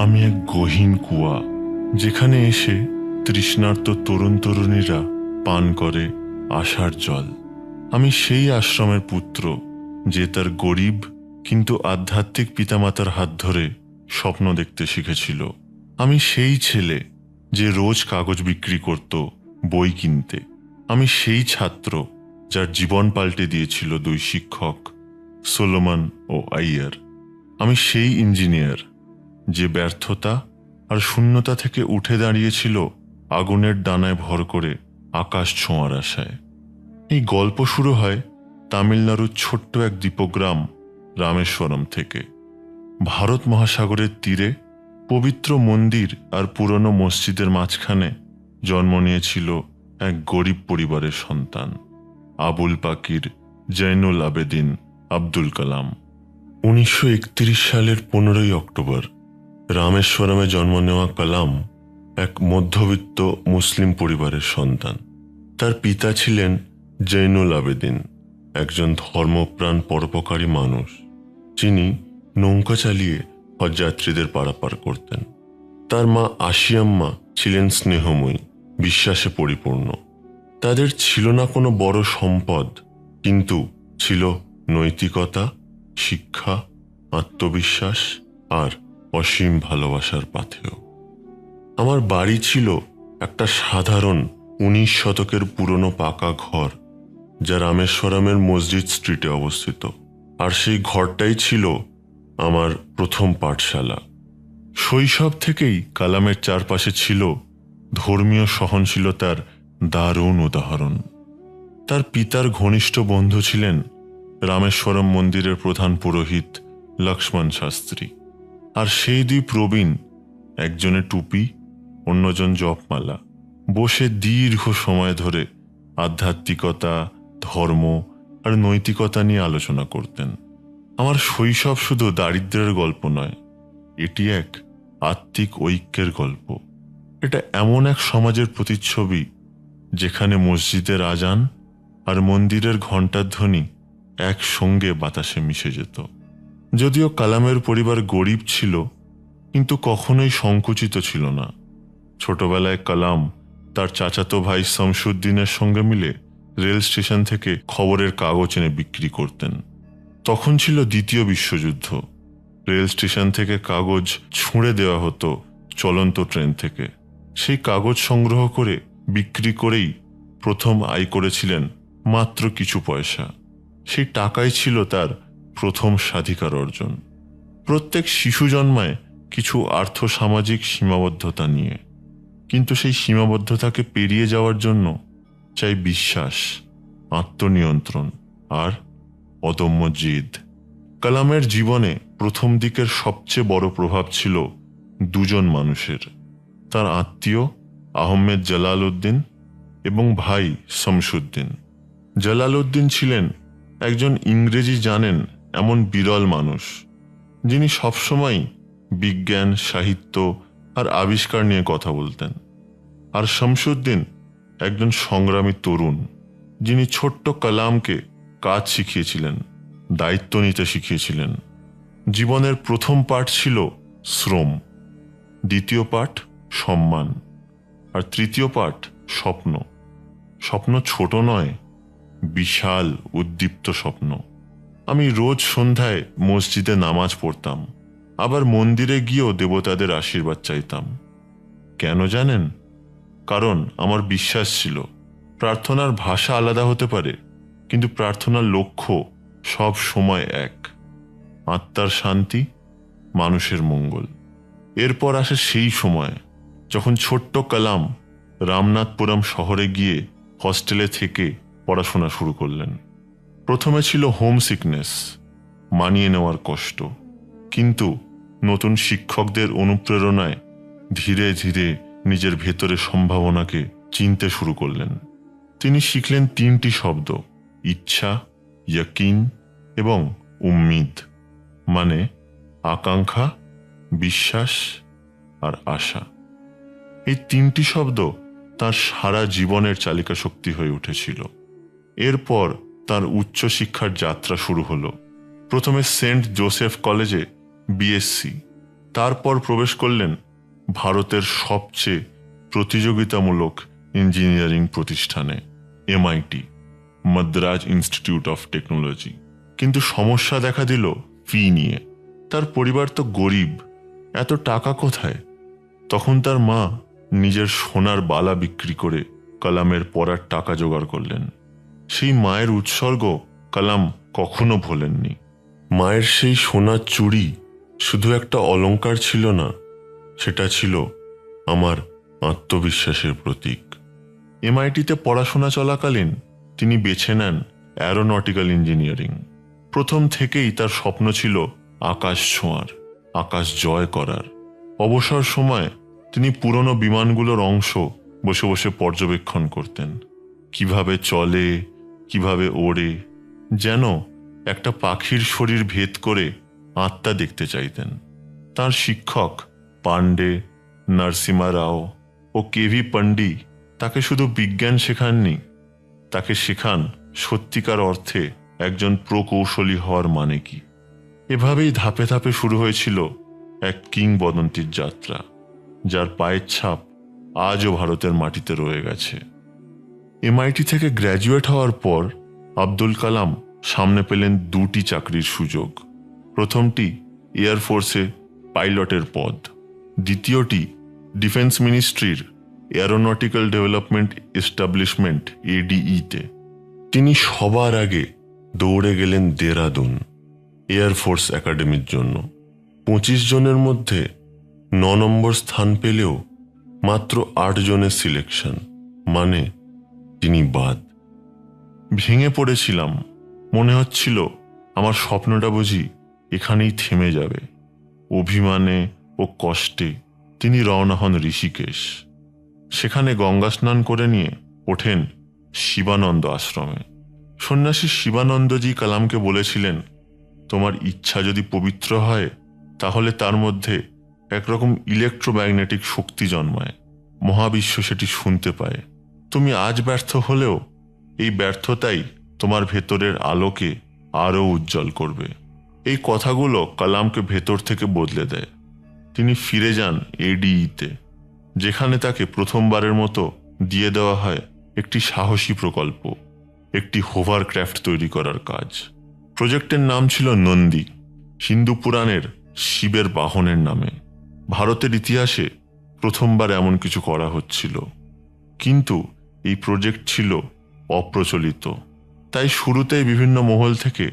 আমি এক গহীন কুয়া, যেখানে এসে তৃষ্ণার্ত তরুণ তরুণীরা পান করে আশার জল। আমি সেই আশ্রমের পুত্র, যে তার গরিব কিন্তু আধ্যাত্মিক পিতামাতার হাত ধরে স্বপ্ন দেখতে শিখেছিল। আমি সেই ছেলে যে রোজ কাগজ বিক্রি করত বই কিনতে। আমি সেই ছাত্র যার জীবন পাল্টে দিয়েছিল দুই শিক্ষক, সোলোমন ও আইয়ার। আমি সেই ইঞ্জিনিয়ার যে ব্যর্থতা আর শূন্যতা থেকে উঠে দাঁড়িয়েছিল আগুনের ডানায় ভর করে আকাশ ছোঁয়ার আশায়। এই গল্প শুরু হয় তামিলনাড়ুর ছোট্ট এক দ্বীপগ্রাম রামেশ্বরম থেকে। ভারত মহাসাগরের তীরে পবিত্র মন্দির আর পুরনো মসজিদের মাঝখানে জন্ম নিয়েছিল এক গরিব পরিবারের সন্তান, আবুল পাকির জৈনুল আবেদিন আব্দুল কালাম। 1931 সালের 15ই অক্টোবর রামেশ্বরমে জন্ম নেওয়া কালাম এক মধ্যবিত্ত মুসলিম পরিবারের সন্তান। তার পিতা ছিলেন জৈনুল আবেদিন, একজন ধর্মপ্রাণ পরোপকারী মানুষ, যিনি নৌকা চালিয়ে হজযাত্রীদের পারাপার করতেন। তার মা আশিয়াম্মা ছিলেন স্নেহময়ী, বিশ্বাসে পরিপূর্ণ। তাদের ছিল না কোনো বড় সম্পদ, কিন্তু ছিল নৈতিকতা, শিক্ষা, আত্মবিশ্বাস আর অসীম ভালোবাসার পাথেয়। আমার বাড়ি ছিল একটা সাধারণ 19 শতকের পুরনো পাকা ঘর, যা রামেশ্বরমের মসজিদ স্ট্রিটে অবস্থিত। আর সেই ঘরটাই ছিল আমার প্রথম পাঠশালা। শৈশব থেকেই কালামের চারপাশে ছিল ধর্মীয় সহনশীলতার দারুণ উদাহরণ। তার পিতার ঘনিষ্ঠ বন্ধু ছিলেন রামেশ্বরম মন্দিরের প্রধান পুরোহিত লক্ষ্মণ শাস্ত্রী। আর সেই দুই প্রবীণ, একজনে টুপি, অন্যজন জপমালা, বসে দীর্ঘ সময় ধরে আধ্যাত্মিকতা, ধর্ম আর নৈতিকতা নিয়ে আলোচনা করতেন। আমার শৈশব শুধু দারিদ্র্যের গল্প নয়, এটি এক আত্মিক ঐক্যের গল্প। এটা এমন এক সমাজের প্রতিচ্ছবি যেখানে মসজিদের আজান আর মন্দিরের ঘণ্টার ধ্বনি একসঙ্গে বাতাসে মিশে যেত। যদিও কালামের পরিবার গরিব ছিল, কিন্তু কখনোই সংকুচিত ছিল না। ছোটবেলায় কালাম তার চাচাতো ভাই শামসুদ্দিনের সঙ্গে মিলে রেল স্টেশন থেকে খবরের কাগজ এনে বিক্রি করতেন। তখন ছিল দ্বিতীয় বিশ্বযুদ্ধ। রেল স্টেশন থেকে কাগজ ছুঁড়ে দেওয়া হতো চলন্ত ট্রেন থেকে। সেই কাগজ সংগ্রহ করে বিক্রি করেই প্রথম আয় করেছিলেন মাত্র কিছু পয়সা। সেই টাকাই ছিল তার প্রথম স্বাধিকার অর্জন। প্রত্যেক শিশু জন্মায় কিছু আর্থসামাজিক সীমাবদ্ধতা নিয়ে, কিন্তু সেই সীমাবদ্ধতাকে পেরিয়ে যাওয়ার জন্য চাই বিশ্বাস, আত্মনিয়ন্ত্রণ আর অদম্য জিদ। কালামের জীবনে প্রথম দিকের সবচেয়ে বড় প্রভাব ছিল দুজন মানুষের, তার আত্মীয় আহমেদ জালাল উদ্দিন এবং ভাই শামসুদ্দিন। জালাল উদ্দিন ছিলেন একজন ইংরেজি জানেন এমন বিরল মানুষ, যিনি সবসময় বিজ্ঞান, সাহিত্য আর আবিষ্কার নিয়ে কথা বলতেন। আর শামসুদ্দিন একজন সংগ্রামী তরুণ, যিনি ছোট্ট কালামকে কাজ শিখিয়েছিলেন, দায়িত্ব নিতে শিখিয়েছিলেন। জীবনের প্রথম পাঠ ছিল শ্রম, দ্বিতীয় পাঠ সম্মান, আর তৃতীয় পাঠ স্বপ্ন। স্বপ্ন ছোট নয়, বিশাল উদ্দীপ্ত স্বপ্ন। আমি রোজ সন্ধ্যায় মসজিদে নামাজ পড়তাম, আবার মন্দিরে গিয়েও দেবতাদের আশীর্বাদ চাইতাম। কেন জানেন? কারণ আমার বিশ্বাস ছিল প্রার্থনার ভাষা আলাদা হতে পারে, কিন্তু প্রার্থনার লক্ষ্য সব সময় এক: আত্মার শান্তি, মানুষের মঙ্গল। এরপর আসে সেই সময় যখন ছোট্ট কালাম রামনাথপুরম শহরে গিয়ে হস্টেলে থেকে পড়াশোনা শুরু করলেন। প্রথমে ছিল হোম সিকনেস, মানিয়ে নেওয়ার কষ্ট, কিন্তু নতুন শিক্ষকদের অনুপ্রেরণায় ধীরে ধীরে নিজের ভেতরে সম্ভাবনাকে চিনতে শুরু করলেন। তিনি শিখলেন 3টি শব্দ: ইচ্ছা, ইয়াকিন এবং উম্মিদ, মানে আকাঙ্ক্ষা, বিশ্বাস আর আশা। এই 3টি শব্দ তার সারা জীবনের চালিকা শক্তি হয়ে উঠেছিল। এরপর তার উচ্চশিক্ষার যাত্রা শুরু হলো। প্রথমে সেন্ট জোসেফ কলেজে বিএসসি, তারপর প্রবেশ করলেন ভারতের সবচেয়ে প্রতিযোগিতামূলক ইঞ্জিনিয়ারিং প্রতিষ্ঠানে, MIT, Madras institute of technology. কিন্তু সমস্যা দেখা দিল ফি নিয়ে। তার পরিবার তো গরিব, এত টাকা কোথায়? তখন তার মা নিজের সোনার বালা বিক্রি করে কালামের পড়ার টাকা জোগাড় করলেন। সেই মায়ের উৎসর্গ কালাম কখনো ভোলেননি। মায়ের সেই সোনার চুড়ি শুধু একটা অলংকার ছিল না, সেটা ছিল আমার আত্মবিশ্বাসের প্রতীক। MIT-তে পড়াশোনা চলাকালীন তিনি বেছে নেন অ্যারোনটিক্যাল ইঞ্জিনিয়ারিং। প্রথম থেকেই তার স্বপ্ন ছিল আকাশ ছোঁয়ার, আকাশ জয় করার। অবসর সময় তিনি পুরনো বিমানগুলোর অংশ বসে বসে পর্যবেক্ষণ করতেন, কিভাবে চলে, কিভাবে ওড়ে, যেন একটা পাখির শরীর ভেদ করে আত্মা দেখতে চাইতেন। তার শিক্ষক পান্ডে, নরসিমা রাও ও KV পান্ডি তাকে শুধু বিজ্ঞান শেখাননি, তাকে শেখান সত্যিকার অর্থে একজন প্রকৌশলী হওয়ার মানে কি। এভাবেই ধাপে ধাপে শুরু হয়েছিল এক কিংবদন্তির যাত্রা, যার পায়ের ছাপ আজও ভারতের মাটিতে রয়ে গেছে। MIT থেকে গ্র্যাজুয়েট হওয়ার পর আব্দুল কালাম সামনে পেলেন দুটি চাকরির সুযোগ। প্রথমটি এয়ারফোর্সে পাইলটের পদ, দ্বিতীয়টি ডিফেন্স মিনিস্ট্রির এরোনটিক্যাল ডেভেলপমেন্ট এস্টাবলিশমেন্ট ADE-তে। তিনি সবার আগে দৌড়ে গেলেন দেরাদুন এয়ারফোর্স একাডেমির জন্য। 25 জনের মধ্যে 9 নম্বর স্থান পেলেও মাত্র 8 জনের সিলেকশন, মানে তিনি বাদ। ভেঙে পড়েছিলাম, মনে হচ্ছিল আমার স্বপ্নটা বুঝি এখানেই থেমে যাবে। অভিমানে ও কষ্টে তিনি রওনা হন ঋষিকেশ। সেখানে গঙ্গা স্নান করে নিয়ে ওঠেন শিবানন্দ আশ্রমে। সন্ন্যাসী শিবানন্দজি কালামকে বলেছিলেন, তোমার ইচ্ছা যদি পবিত্র হয় তাহলে তার মধ্যে একরকম ইলেকট্রোম্যাগনেটিক শক্তি জন্মায়, মহাবিশ্ব সেটি শুনতে পায়। তুমি আজ ব্যর্থ হলেও এই ব্যর্থতাই তোমার ভেতরের আলোকে আরও উজ্জ্বল করবে। এই কথাগুলো কালামকে ভেতর থেকে বদলে দেয়। তিনি ফিরে যান ADE-তে, যেখানে তাকে প্রথমবারের মতো দিয়ে দেওয়া হয় একটি সাহসী প্রকল্প, একটি হোভারক্রাফট তৈরি করার কাজ। প্রজেক্টের নাম ছিল নন্দী, হিন্দু পুরাণের শিবের বাহনের নামে। ভারতের ইতিহাসে প্রথমবার এমন কিছু করা হচ্ছিল, কিন্তু এই প্রজেক্ট ছিল অপ্রচলিত। তাই শুরুতেই বিভিন্ন মহল থেকে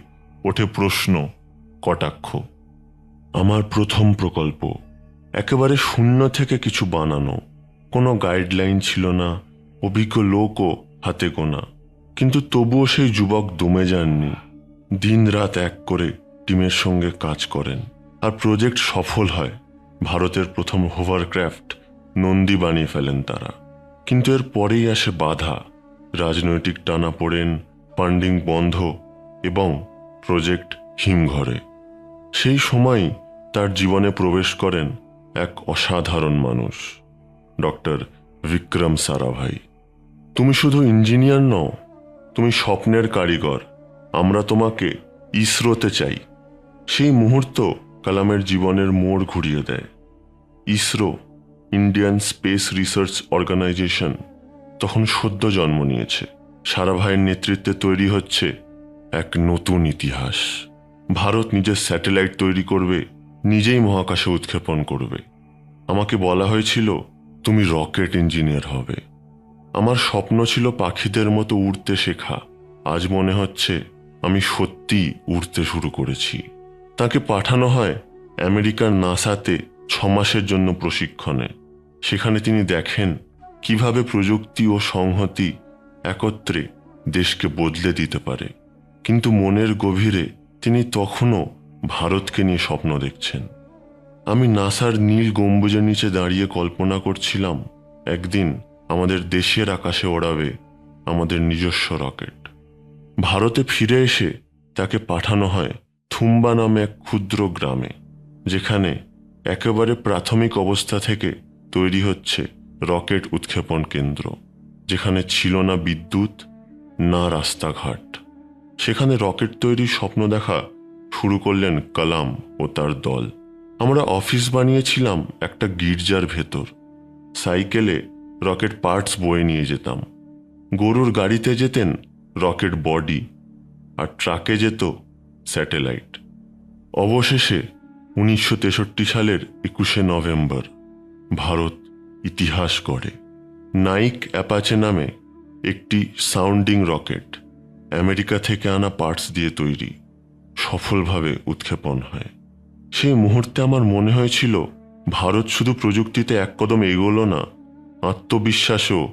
ওঠে প্রশ্ন, কটাক্ষ। আমার প্রথম প্রকল্প, একেবারে শূন্য থেকে কিছু বানানো, কোনো গাইডলাইন ছিল না, অভিজ্ঞ লোকও হাতে গোনা। কিন্তু তবুও সেই যুবক দমে যাননি, দিন রাত এক করে টিমের সঙ্গে কাজ করেন, আর প্রজেক্ট সফল হয়। ভারতের প্রথম হোভারক্রাফট নন্দী বানিয়ে ফেলেন তারা। কিন্তু এর পরেই আসে বাধা, রাজনৈতিক টানাপোড়েন, ফান্ডিং বন্ধ এবং প্রজেক্ট হিমঘরে। সেই সময়ই তার জীবনে প্রবেশ করেন এক অসাধারণ মানুষ, ডক্টর বিক্রম সারাভাই। তুমি শুধু ইঞ্জিনিয়ার নও, তুমি স্বপ্নের কারিগর, আমরা তোমাকে ইসরোতে চাই। সেই মুহূর্ত কালামের জীবনের মোড় ঘুরিয়ে দেয়। ISRO, Indian Space Research Organisation, তখন সদ্য জন্ম নিয়েছে। সারাভাইয়ের নেতৃত্বে তৈরি হচ্ছে এক নতুন ইতিহাস। ভারত নিজের স্যাটেলাইট তৈরি করবে, নিজেই মহাকাশে উৎক্ষেপণ করবে। আমাকে বলা হয়েছিল তুমি রকেট ইঞ্জিনিয়ার হবে। আমার স্বপ্ন ছিল পাখিদের মতো উড়তে শেখা। আজ মনে হচ্ছে আমি সত্যি উড়তে শুরু করেছি। তাকে পাঠানো হয় আমেরিকার নাসাতে 6 মাসের জন্য প্রশিক্ষণে। সেখানে তিনি দেখেন কিভাবে প্রযুক্তি ও সংহতি একত্রে দেশকে বদলে দিতে পারে। কিন্তু মনের গভীরে তিনি তখনও ভারতকে নিয়ে স্বপ্ন দেখছেন। আমি নাসার নীল গম্বুজের নিচে দাঁড়িয়ে কল্পনা করছিলাম একদিন আমাদের দেশের আকাশে ওড়াবে আমাদের নিজস্ব রকেট। ভারতে ফিরে এসে তাকে পাঠানো হয় থুম্বা নামে এক ক্ষুদ্র গ্রামে, যেখানে একেবারে প্রাথমিক অবস্থা থেকে তৈরি হচ্ছে রকেট উৎক্ষেপণ কেন্দ্র, যেখানে ছিল না বিদ্যুৎ, না রাস্তাঘাট। সেখানে রকেট তৈরির স্বপ্ন দেখা শুরু করলেন কালাম ও তার দল। আমরা অফিস বানিয়েছিলাম একটা গির্জার ভেতর। সাইকেলে রকেট পার্টস বয়ে নিয়ে যেতাম। গরুর গাড়িতে যেতেন রকেট বডি, আর ট্রাকে যেত স্যাটেলাইট। অবশেষে 1963 সালের 21শে নভেম্বর ভারত ইতিহাস গড়ে। নাইক অ্যাপাচে নামে একটি সাউন্ডিং রকেট আমেরিকা থেকে আনা পার্টস দিয়ে তৈরি সফলভাবে উৎক্ষেপণ হয়। সেই মুহূর্তে আমার মনে হয়েছিল ভারত শুধু প্রযুক্তিতে এক কদম এগোলো না, আত্মবিশ্বাসেও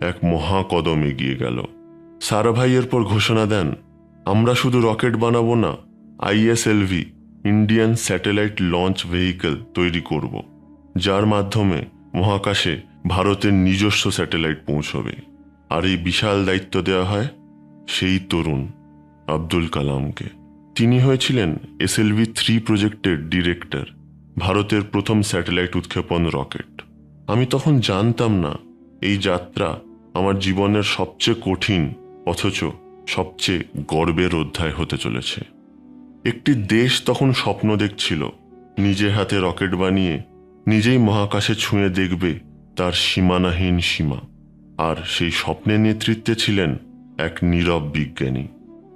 এক মহা কদম এগিয়ে গেল। সারাভাই এরপর ঘোষণা দেন, আমরা শুধু রকেট বানাবো না, ISLV Indian satellite launch vehicle তৈরি করব, যার মাধ্যমে মহাকাশে ভারতের নিজস্ব স্যাটেলাইট পৌঁছবে। আর এই বিশাল দায়িত্ব দেওয়া হয় সেই তরুণ আব্দুল কালামকে। তিনি হয়েছিলেন SLV-3 প্রজেক্টের ডিরেক্টর, ভারতের প্রথম স্যাটেলাইট উৎক্ষেপণ রকেট। আমি তখন জানতাম না এই যাত্রা আমার জীবনের সবচেয়ে কঠিন অথচ সবচেয়ে গর্বের অধ্যায় হতে চলেছে। একটি দেশ তখন স্বপ্ন দেখছিল নিজের হাতে রকেট বানিয়ে নিজেই মহাকাশে ছুঁয়ে দেখবে তার সীমানাহীন সীমা। আর সেই স্বপ্নের নেতৃত্বে ছিলেন এক নীরব বিজ্ঞানী,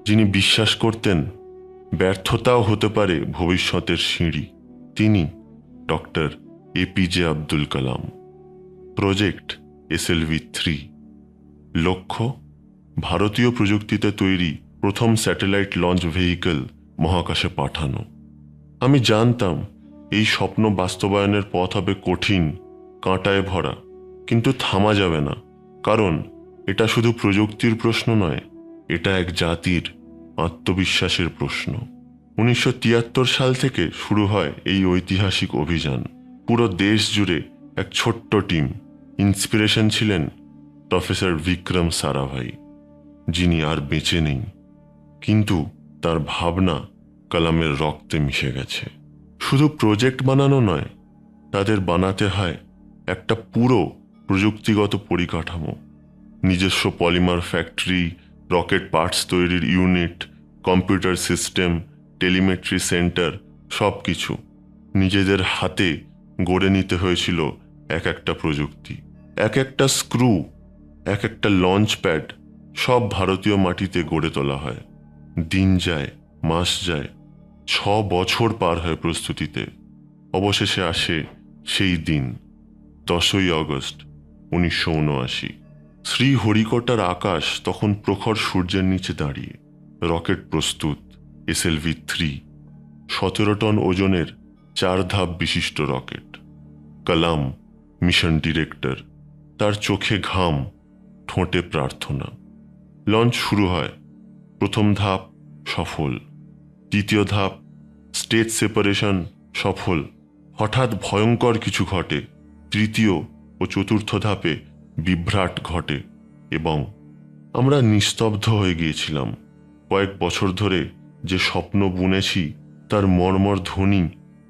যিনি বিশ্বাস করতেন ব্যর্থতাও হতে পারে ভবিষ্যতের সিঁড়ি। তিনি ডক্টর APJ আব্দুল কালাম। প্রজেক্ট SLV-3, লক্ষ্য ভারতীয় প্রযুক্তিতে তৈরি প্রথম স্যাটেলাইট লঞ্চ ভেহিকল মহাকাশে পাঠানো। আমি জানতাম এই স্বপ্ন বাস্তবায়নের পথ হবে কঠিন, কাঁটায় ভরা, কিন্তু থামা যাবে না, কারণ এটা শুধু প্রযুক্তির প্রশ্ন নয়, এটা এক জাতির আত্মবিশ্বাসের প্রশ্ন। 1973 সাল থেকে শুরু হয় এই ঐতিহাসিক অভিযান। পুরো দেশ জুড়ে এক ছোট্ট টিম। ইন্সপিরেশন ছিলেন প্রফেসর বিক্রম সারাভাই, যিনি আর বেঁচে নেই, কিন্তু তার ভাবনা কালামের রক্তে মিশে গেছে। শুধু প্রজেক্ট বানানো নয়, তাদের বানাতে হয় একটা পুরো প্রযুক্তিগত পরিকাঠামো, নিজস্ব পলিমার ফ্যাক্টরি, রকেট পার্টস তৈরির unit, computer system, telemetry centre, সব কিছু নিজেদের হাতে গড়ে নিতে হয়েছিল। এক একটা প্রযুক্তি, এক একটা স্ক্রু, এক একটা লঞ্চ প্যাড, সব ভারতীয় মাটিতে গড়ে তোলা হয়। দিন যায়, মাস যায়, 6 বছর পার হয় প্রস্তুতিতে। অবশেষে আসে সেই দিন, 10ই আগস্ট 1979। শ্রীহরিকোটার আকাশ তখন প্রখর সূর্যের নিচে দাঁড়িয়ে। রকেট প্রস্তুত, SLV-3, 17 টন ওজনের 4 ধাপ বিশিষ্ট রকেট। কালাম মিশন ডিরেক্টর, তার চোখে ঘাম, ঠোঁটে প্রার্থনা। লঞ্চ শুরু হয়। প্রথম ধাপ সফল, দ্বিতীয় ধাপ স্টেজ সেপারেশন সফল। হঠাৎ ভয়ঙ্কর কিছু ঘটে। তৃতীয় ও চতুর্থ ধাপে বিভ্রাট ঘটে এবং আমরা নিস্তব্ধ হয়ে গিয়েছিলাম। কয়েক বছর ধরে যে স্বপ্ন বুনেছি তার মর্মর ধ্বনি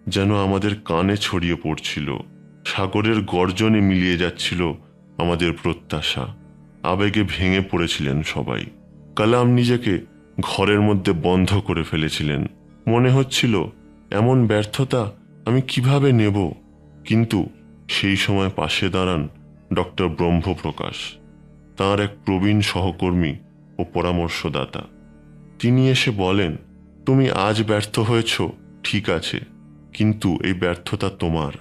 যেন আমাদের কানে ছড়িয়ে পড়ছিল। সাগরের গর্জনে মিলিয়ে যাচ্ছিল আমাদের প্রত্যাশা। আবেগে ভেঙে পড়েছিলেন সবাই। কালাম নিজেকে ঘরের মধ্যে বন্ধ করে ফেলেছিলেন। মনে হচ্ছিল এমন ব্যর্থতা আমি কিভাবে নেব। কিন্তু সেই সময় পাশে দাঁড়ান ডক্টর ব্রহ্মপ্রকাশ, তাঁর এক প্রবীণ সহকর্মী ও পরামর্শদাতা। তিনি এসে বলেন, তুমি আজ ব্যর্থ হয়েছ, ঠিক আছে, কিন্তু এই ব্যর্থতা তোমার।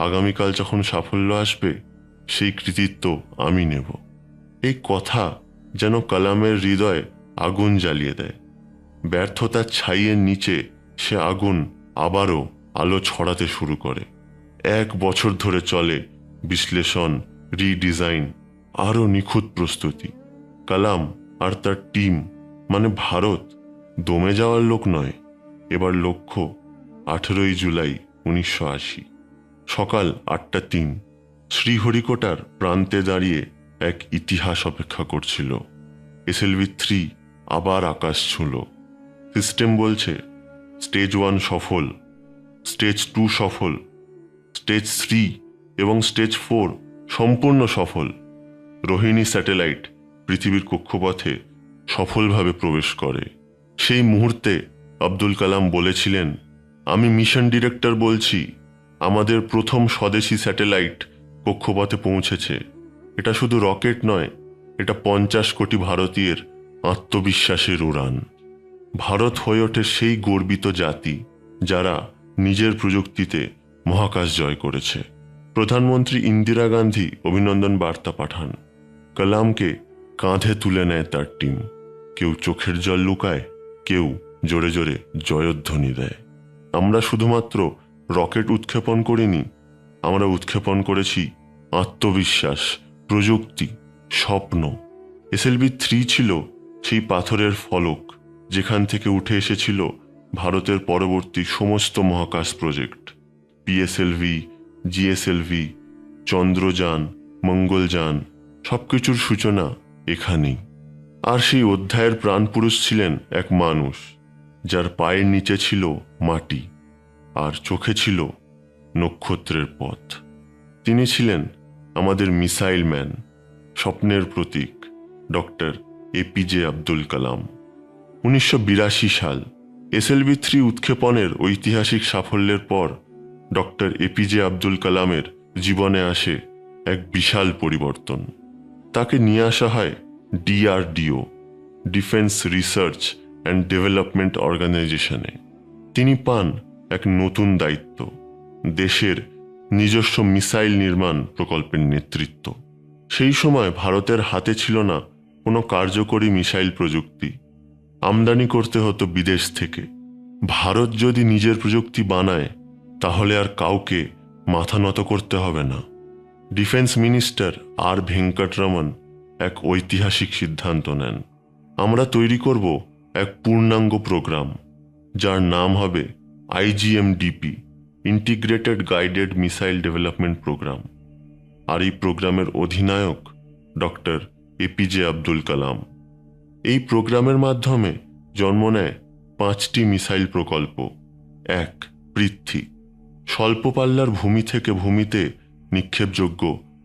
আগামীকাল যখন সাফল্য আসবে সেই কৃতিত্ব আমি নেব। এই কথা যেন কালামের হৃদয়ে আগুন জ্বালিয়ে দেয়। ব্যর্থতার ছাইয়ের নিচে সে আগুন আবারও আলো ছড়াতে শুরু করে। 1 বছর ধরে চলে বিশ্লেষণ, রিডিজাইন, আরও নিখুঁত প্রস্তুতি। কালাম আর তার টিম, মানে ভারত, দমে যাওয়ার লোক নয়। এবার লক্ষ্য 18ই জুলাই 1980, সকাল 8:03। শ্রীহরিকোটার প্রান্তে দাঁড়িয়ে এক ইতিহাস অপেক্ষা করছিল। SLV-3 আবার আকাশ ছুঁল। সিস্টেম বলছে স্টেজ 1 সফল, স্টেজ 2 সফল, স্টেজ 3 এবং স্টেজ 4 সম্পূর্ণ সফল। রোহিণী স্যাটেলাইট পৃথিবীর কক্ষপথে সফলভাবে প্রবেশ করে। সেই মুহূর্তে আব্দুল কালাম বলেছিলেন, আমি মিশন ডিরেক্টর বলছি। আমাদের প্রথম স্বদেশি স্যাটেলাইট কক্ষপথে পৌঁছেছে। এটা শুধু রকেট নয়, এটা 50 কোটি ভারতীয়ের আত্মবিশ্বাসের উড়ান। ভারত হয়ে ওঠে সেই গর্বিত জাতি যারা নিজের প্রযুক্তিতে মহাকাশ জয় করেছে। প্রধানমন্ত্রী ইন্দিরা গান্ধী অভিনন্দন বার্তা পাঠান। কালামকে কাঁধে তুলে নেয় তার টিম। কেউ চোখের জল লুকায়, কেউ জোরে জোরে জয়ধ্বনি দেয়। আমরা শুধুমাত্র রকেট উৎক্ষেপণ করিনি, আমরা উৎক্ষেপণ করেছি আত্মবিশ্বাস, প্রযুক্তি, স্বপ্ন। SLV-3 ছিল সেই পাথরের ফলক যেখান থেকে উঠে এসেছিল ভারতের পরবর্তী সমস্ত মহাকাশ project. PSLV, GSLV, Chandrayaan, Mangalyaan, সবকিছুর সূচনা এখানেই। আর সেই অধ্যায়ের প্রাণপুরুষ ছিলেন এক মানুষ যার পায়ের নিচে ছিল মাটি আর চোখে ছিল নক্ষত্রের পথ। তিনি ছিলেন আমাদের মিসাইল ম্যান, স্বপ্নের প্রতীক, ডক্টর APJ আব্দুল কালাম। 1982 সাল SLV-3 উৎক্ষেপণের ঐতিহাসিক সাফল্যের পর ডক্টর APJ আব্দুল কালামের জীবনে আসে এক বিশাল পরিবর্তন। তাকে নিয়ে আসা হয় DRDO, defence research and development অর্গানাইজেশনে। তিনি পান এক নতুন দায়িত্ব, দেশের নিজস্ব মিসাইল নির্মাণ প্রকল্পের নেতৃত্ব। সেই সময় ভারতের হাতে ছিল না কোনো কার্যকরী মিসাইল প্রযুক্তি। আমদানি করতে হতো বিদেশ থেকে। ভারত যদি নিজের প্রযুক্তি বানায় তাহলে আর কাউকে মাথা নত করতে হবে না। ডিফেন্স মিনিস্টার R ভেঙ্কটরমন এক ঐতিহাসিক সিদ্ধান্ত নেন। আমরা তৈরি করব এক পূর্ণাঙ্গ প্রোগ্রাম যার নাম হবে IGMDP, integrated guided missile development programme. আর এই প্রোগ্রামের অধিনায়ক ডক্টর APJ আব্দুল কালাম। এই প্রোগ্রামের মাধ্যমে জন্ম নেয় 5টি মিসাইল প্রকল্প। 1. পৃথ্বী, স্বল্প পাল্লার ভূমি থেকে ভূমিতে নিক্ষেপযোগ্য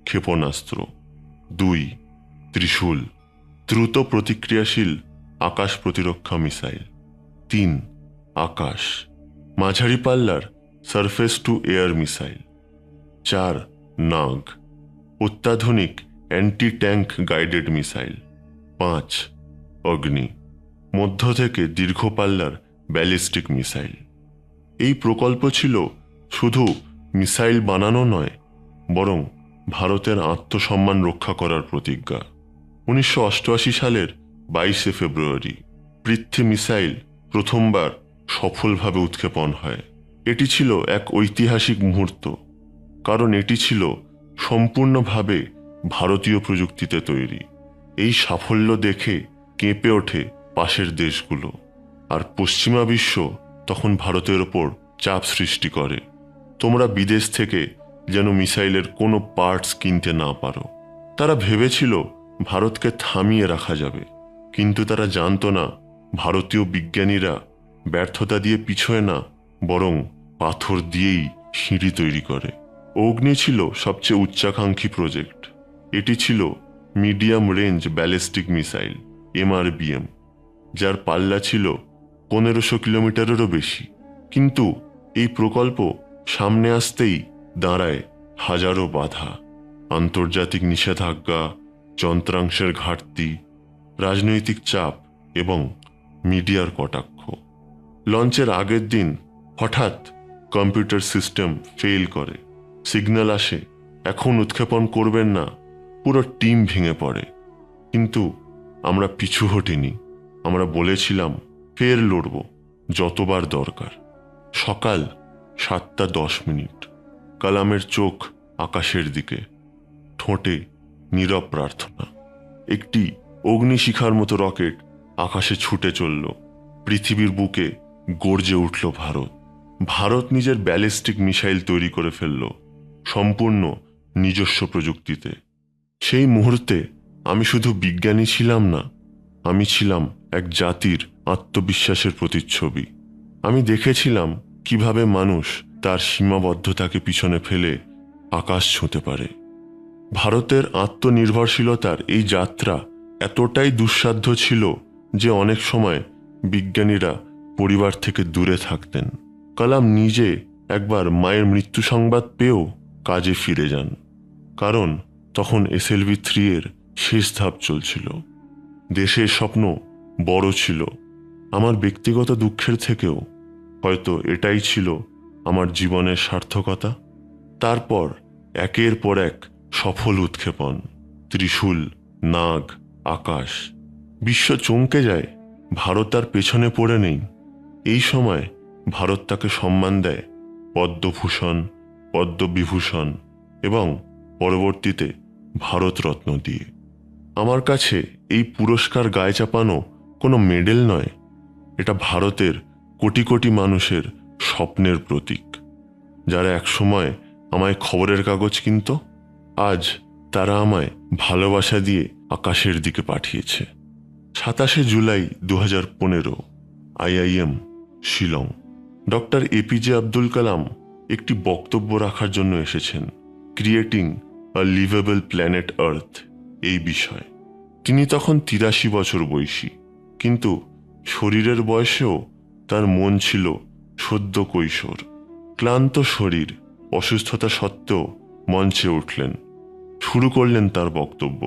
ক্ষেপণাস্ত্র। 2. ত্রিশূল, দ্রুত প্রতিক্রিয়াশীল আকাশ প্রতিরক্ষা মিসাইল। 3. আকাশ, মাঝারি পাল্লার সারফেস টু এয়ার মিসাইল। 4. নাগ, অত্যাধুনিক অ্যান্টি ট্যাঙ্ক গাইডেড মিসাইল। 5. অগ্নি, মধ্য থেকে দীর্ঘ পাল্লার ব্যালিস্টিক মিসাইল। এই প্রকল্প ছিল শুধু মিসাইল বানানো নয়, বরং ভারতের আত্মসম্মান রক্ষা করার প্রতিজ্ঞা। 1988 সালের 22শে ফেব্রুয়ারি পৃথ্বী মিসাইল প্রথমবার সফলভাবে উৎক্ষেপণ হয়। এটি ছিল এক ঐতিহাসিক মুহূর্ত, কারণ এটি ছিল সম্পূর্ণভাবে ভারতীয় প্রযুক্তিতে তৈরি। এই সাফল্য দেখে কেঁপে ওঠে পাশের দেশগুলো, আর পশ্চিমা বিশ্ব তখন ভারতের ওপর চাপ সৃষ্টি করে, তোমরা বিদেশ থেকে যেন মিসাইলের কোনো পার্টস কিনতে না পারো। তারা ভেবেছিল ভারতকে থামিয়ে রাখা যাবে, কিন্তু তারা জানত না ভারতীয় বিজ্ঞানীরা ব্যর্থতা দিয়ে পিছোয় না, বরং পাথর দিয়েই সিঁড়ি তৈরি করে। অগ্নি ছিল সবচেয়ে উচ্চাকাঙ্ক্ষী প্রজেক্ট। এটি ছিল medium range ballistic missile MRBM, যার পাল্লা ছিল 1500 কিলোমিটারেরও বেশি। কিন্তু এই প্রকল্প সামনে আসতেই দাঁড়ায় হাজারো বাধা, আন্তর্জাতিক নিষেধাজ্ঞা, যন্ত্রাংশের ঘাটতি, রাজনৈতিক চাপ এবং মিডিয়ার কটাক্ষ। লঞ্চের আগের দিন হঠাৎ কম্পিউটার সিস্টেম ফেল করে, সিগন্যাল আসে এখন উৎক্ষেপণ করবেন না। পুরো টিম ভেঙে পড়ে, কিন্তু আমরা পিছু হটিনি। আমরা বলেছিলাম ফের লড়ব যতবার দরকার। সকাল 7:10, কালামের চোখ আকাশের দিকে, ঠোঁটে নীরব প্রার্থনা। একটি অগ্নিশিখার মতো রকেট আকাশে ছুটে চলল। পৃথিবীর বুকে গর্জে উঠল ভারত। ভারত নিজের ব্যালিস্টিক মিসাইল তৈরি করে ফেলল, সম্পূর্ণ নিজস্ব প্রযুক্তিতে। সেই মুহূর্তে আমি শুধু বিজ্ঞানী ছিলাম না, আমি ছিলাম এক জাতির আত্মবিশ্বাসের প্রতিচ্ছবি। আমি দেখেছিলাম কিভাবে মানুষ তার সীমাবদ্ধতাকে পিছনে ফেলে আকাশ ছুঁতে পারে। ভারতের আত্মনির্ভরশীলতার এই যাত্রা এতটাই দুঃসাধ্য ছিল যে অনেক সময় বিজ্ঞানীরা পরিবার থেকে দূরে থাকতেন। কালাম নিজে একবার মায়ের মৃত্যু সংবাদ পেয়েও কাজে ফিরে যান, কারণ তখন SLV-3 এর শেষ ধাপ চলছিল। দেশের স্বপ্ন বড় ছিল। আমার ব্যক্তিগত দুঃখের থেকেও হয়তো এটাই ছিল আমার জীবনের সার্থকতা। তারপর একের পর এক সফল উৎক্ষেপণ, ত্রিশূল, নাগ, আকাশ। বিশ্ব চমকে যায়। ভারত তার পেছনে পড়ে নেই। এই সময় ভারত তাকে সম্মান দেয় পদ্মভূষণ, পদ্মবিভূষণ এবং পরবর্তীতে ভারতরত্ন দিয়ে। আমার কাছে এই পুরস্কার গায়ে চাপানো কোনো মেডেল নয়, এটা ভারতের কোটি কোটি মানুষের স্বপ্নের প্রতীক। যারা একসময় আমায় খবরের কাগজ কিনত, আজ তারা আমায় ভালোবাসা দিয়ে আকাশের দিকে পাঠিয়েছে। 27 জুলাই 2015, IIM, Shillong. Doctor APJ Abdul Kalam একটি বক্তব্য রাখার জন্য এসেছেন, creating a liveable planet Earth, এই বিষয়ে। তিনি তখন 83 বছর বয়সী, কিন্তু শরীরের বয়সেও তার মন ছিল সদ্য কৈশোর। ক্লান্ত শরীর, অসুস্থতা সত্ত্বেও মঞ্চে উঠলেন, শুরু করলেন তার বক্তব্য।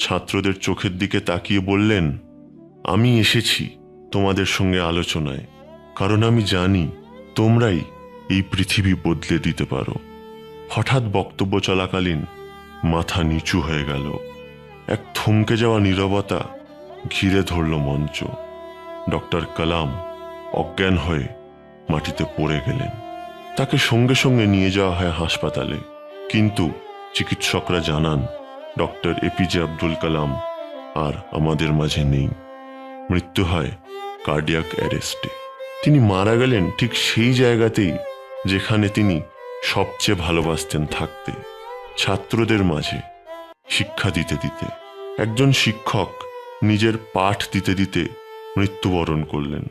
ছাত্রদের চোখের দিকে তাকিয়ে বললেন, আমি এসেছি তোমাদের সঙ্গে আলোচনায়, কারণ আমি জানি তোমরাই এই পৃথিবী বদলে দিতে পারো। হঠাৎ বক্তব্য চলাকালীন মাথা নিচু হয়ে গেল। এক থমকে যাওয়া নীরবতা ঘিরে ধরল মঞ্চ। ডক্টর কালাম অজ্ঞান হয়ে মাটিতে পড়ে গেলেন। তাকে সঙ্গে সঙ্গে নিয়ে যাওয়া হয় হাসপাতালে, কিন্তু চিকিৎসকরা জানান ডক্টর APJ আব্দুল কালাম আর আমাদের মাঝে নেই। মৃত্যু হয় কার্ডিয়াক অ্যারেস্টে। তিনি মারা গেলেন ঠিক সেই জায়গাতেই যেখানে তিনি সবচেয়ে ভালোবাসতেন থাকতে, ছাত্রদের মাঝে শিক্ষা দিতে দিতে। একজন শিক্ষক নিজের পাঠ দিতে দিতে মৃত্যুবরণ করলেন।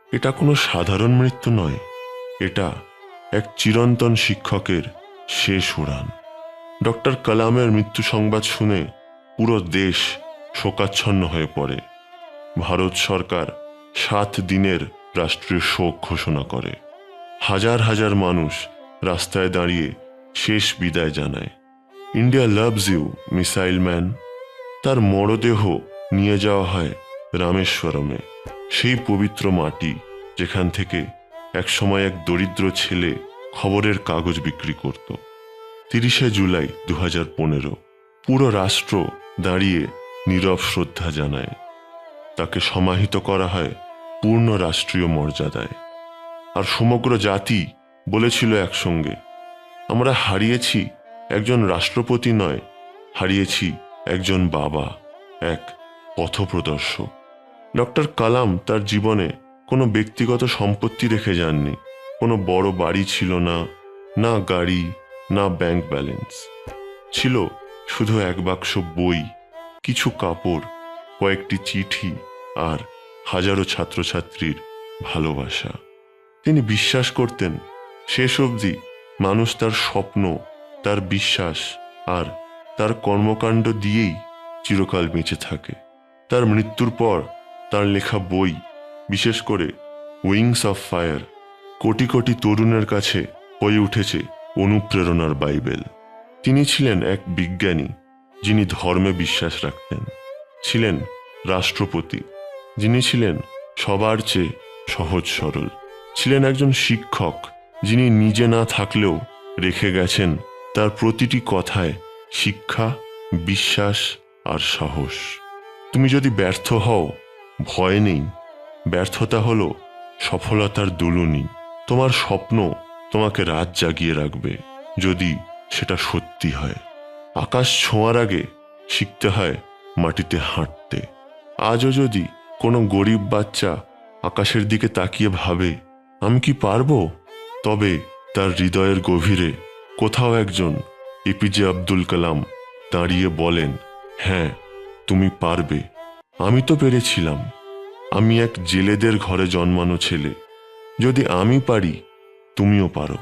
এটা কোনো সাধারণ মৃত্যু নয়, এটা এক চিরন্তন শিক্ষকের শেষ উড়ান। ডক্টর কালামের মৃত্যু সংবাদ শুনে পুরো দেশ শোকাচ্ছন্ন হয়ে পড়ে। ভারত সরকার 7 দিনের রাষ্ট্রীয় শোক ঘোষণা করে। হাজার হাজার মানুষ রাস্তায় দাঁড়িয়ে শেষ বিদায় জানায়। India loves you, missile man. তার মরদেহ নিয়ে যাওয়া হয় রামেশ্বরমে, সেই পবিত্র মাটি যেখান থেকে একসময় এক দরিদ্র ছেলে খবরের কাগজ বিক্রি করত। 30 জুলাই 2015, পুরো রাষ্ট্র দাঁড়িয়ে নীরব শ্রদ্ধা জানায়। তাকে সমাহিত করা হয় পূর্ণ রাষ্ট্রীয় মর্যাদায়। আর সমগ্র জাতি বলেছিল একসঙ্গে, আমরা হারিয়েছি একজন রাষ্ট্রপতি নয়, হারিয়েছি একজন বাবা, এক পথপ্রদর্শক। ডক্টর কালাম তার জীবনে কোনো ব্যক্তিগত সম্পত্তি রেখে যাননি। কোনো বড় বাড়ি ছিল না, না গাড়ি, না ব্যাংক ব্যালেন্স। ছিল শুধু এক বাক্স বই, কিছু কাপড়, কয়েকটি চিঠি আর হাজারো ছাত্রছাত্রীর ভালোবাসা। তিনি বিশ্বাস করতেন শেষ অবধি মানুষ তার স্বপ্ন, তার বিশ্বাস আর তার কর্মকাণ্ড দিয়েই চিরকাল বেঁচে থাকে। তার মৃত্যুর পর তার লেখা বই, বিশেষ করে wings of fire, crore crore তরুণের কাছে হয়ে উঠেছে অনুপ্রেরণার বাইবেল। তিনি ছিলেন এক বিজ্ঞানী যিনি ধর্মে বিশ্বাস রাখতেন, ছিলেন রাষ্ট্রপতি যিনি ছিলেন সবার চেয়ে সহজ সরল, ছিলেন একজন শিক্ষক যিনি নিজে না থাকলেও রেখে গেছেন তার প্রতিটি কথায় শিক্ষা, বিশ্বাস আর সাহস। তুমি যদি ব্যর্থ হও, ভয় নেই। ব্যর্থতা হলো সফলতার দুলুনি। তোমার স্বপ্ন তোমাকে রাত জাগিয়ে রাখবে, যদি সেটা সত্যি হয়। আকাশ ছোঁয়ার আগে শিখতে হয় মাটিতে হাঁটতে। আজও যদি কোনো গরিব বাচ্চা আকাশের দিকে তাকিয়ে ভাবে, আমি কি পারবো, তবে তার হৃদয়ের গভীরে কোথাও একজন APJ আব্দুল কালাম দাঁড়িয়ে বলেন, হ্যাঁ তুমি পারবে। আমি তো পেরেছিলাম। আমি এক জেলেদের ঘরে জন্মানো ছেলে। যদি আমি পারি, তুমিও পারো।